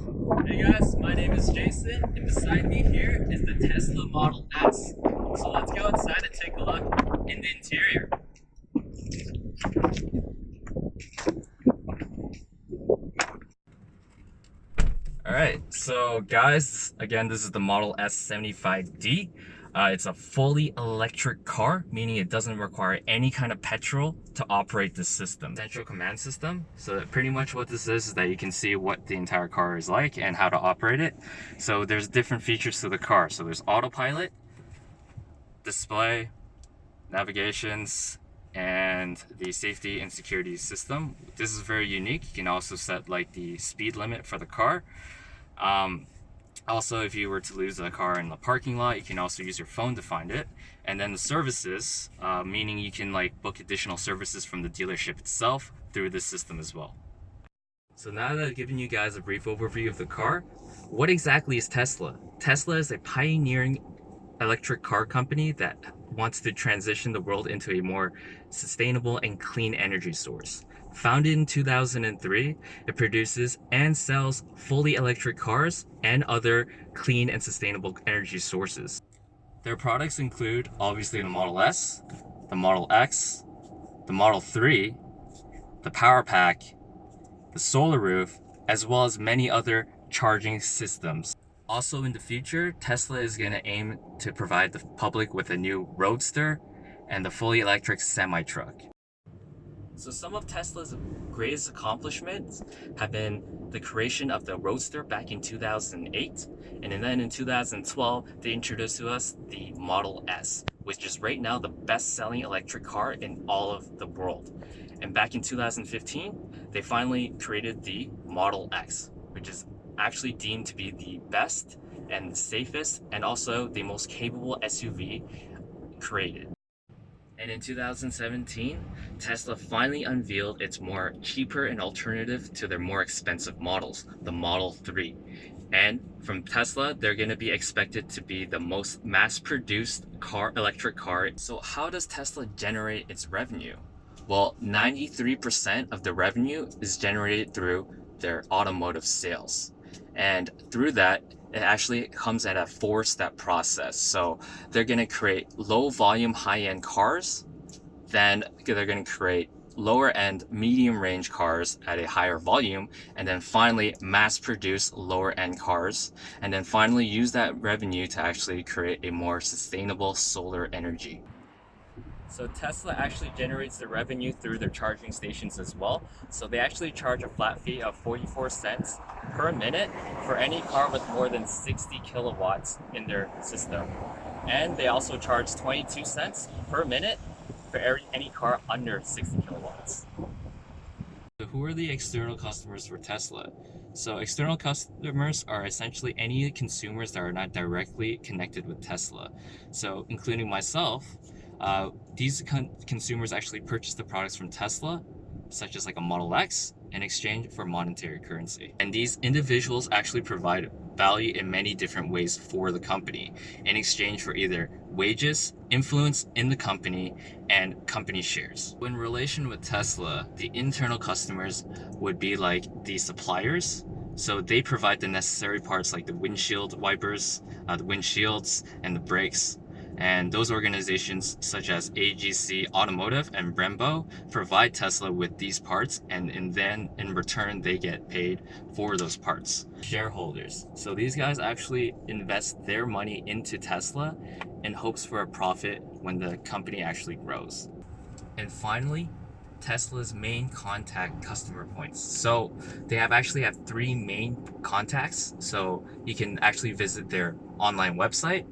Hey guys, my name is Jason, and beside me here is the Tesla Model S. So let's go inside and take a look in the interior. Alright, so guys, again, this is the Model S75D. It's a fully electric car, meaning it doesn't require any kind of petrol to operate the system. Central command system. So pretty much what this is that you can see what the entire car is like and how to operate it. So there's different features to the car. So there's autopilot, display, navigations, and the safety and security system. This is very unique. You can also set like the speed limit for the car. Also, if you were to lose a car in the parking lot, you can also use your phone to find it. And then the services, meaning you can like book additional services from the dealership itself through this system as well. So now that I've given you guys a brief overview of the car, what exactly is Tesla? Tesla is a pioneering electric car company that wants to transition the world into a more sustainable and clean energy source. Founded in 2003, it produces and sells fully electric cars and other clean and sustainable energy sources. Their products include obviously the Model S, the Model X, the Model 3, the Power Pack, the Solar Roof, as well as many other charging systems. Also in the future, Tesla is going to aim to provide the public with a new Roadster and the fully electric semi-truck. So some of Tesla's greatest accomplishments have been the creation of the Roadster back in 2008, and then in 2012 they introduced to us the Model S, which is right now the best-selling electric car in all of the world. And back in 2015 they finally created the Model X, which is actually deemed to be the best and the safest and also the most capable SUV created. And in 2017, Tesla finally unveiled its more cheaper and alternative to their more expensive models, the Model 3. And from Tesla, they're going to be expected to be the most mass-produced electric car. So how does Tesla generate its revenue? Well, 93% of the revenue is generated through their automotive sales. And through that, it actually comes at a 4-step process. So they're going to create low volume, high-end cars. Then they're going to create lower end, medium range cars at a higher volume. And then finally mass produce lower end cars. And then finally use that revenue to actually create a more sustainable solar energy. So Tesla actually generates the revenue through their charging stations as well. So they actually charge a flat fee of 44 cents per minute for any car with more than 60 kilowatts in their system. And they also charge 22 cents per minute for any car under 60 kilowatts. So who are the external customers for Tesla? So external customers are essentially any consumers that are not directly connected with Tesla. So including myself, these consumers actually purchase the products from Tesla, such as like a Model X, in exchange for monetary currency. And these individuals actually provide value in many different ways for the company in exchange for either wages, influence in the company, and company shares. In relation with Tesla, the internal customers would be like the suppliers. So they provide the necessary parts like the windshield wipers, the windshields, and the brakes. And those organizations such as AGC Automotive and Brembo provide Tesla with these parts, and then in return they get paid for those parts. Shareholders. So these guys actually invest their money into Tesla in hopes for a profit when the company actually grows. And finally, Tesla's main contact customer points. So they actually have 3 main contacts. So you can actually visit their online website,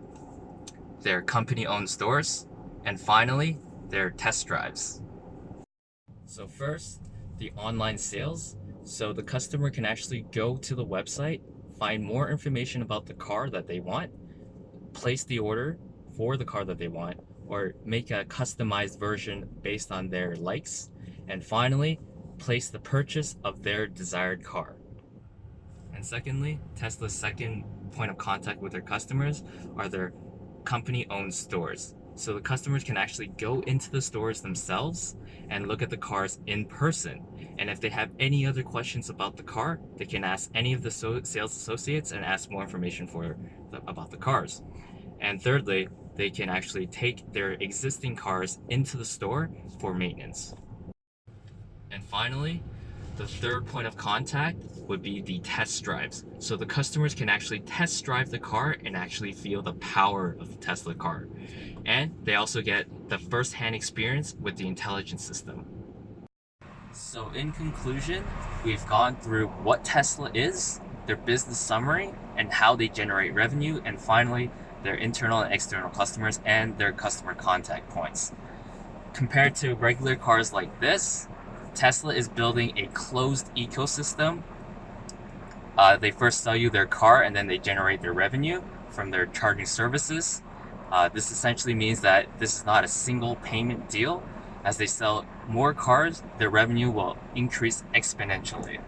their company-owned stores, and finally, their test drives. So first, the online sales. So the customer can actually go to the website, find more information about the car that they want, place the order for the car that they want, or make a customized version based on their likes, and finally, place the purchase of their desired car. And secondly, Tesla's second point of contact with their customers are their company-owned stores. So the customers can actually go into the stores themselves and look at the cars in person. And if they have any other questions about the car, they can ask any of the sales associates and ask more information about the cars. And thirdly, they can actually take their existing cars into the store for maintenance. And finally, the third point of contact would be the test drives. So the customers can actually test drive the car and actually feel the power of the Tesla car. And they also get the first-hand experience with the intelligence system. So in conclusion, we've gone through what Tesla is, their business summary, and how they generate revenue, and finally, their internal and external customers and their customer contact points. Compared to regular cars like this, Tesla is building a closed ecosystem. They first sell you their car and then they generate their revenue from their charging services. This essentially means that this is not a single payment deal. As they sell more cars, their revenue will increase exponentially.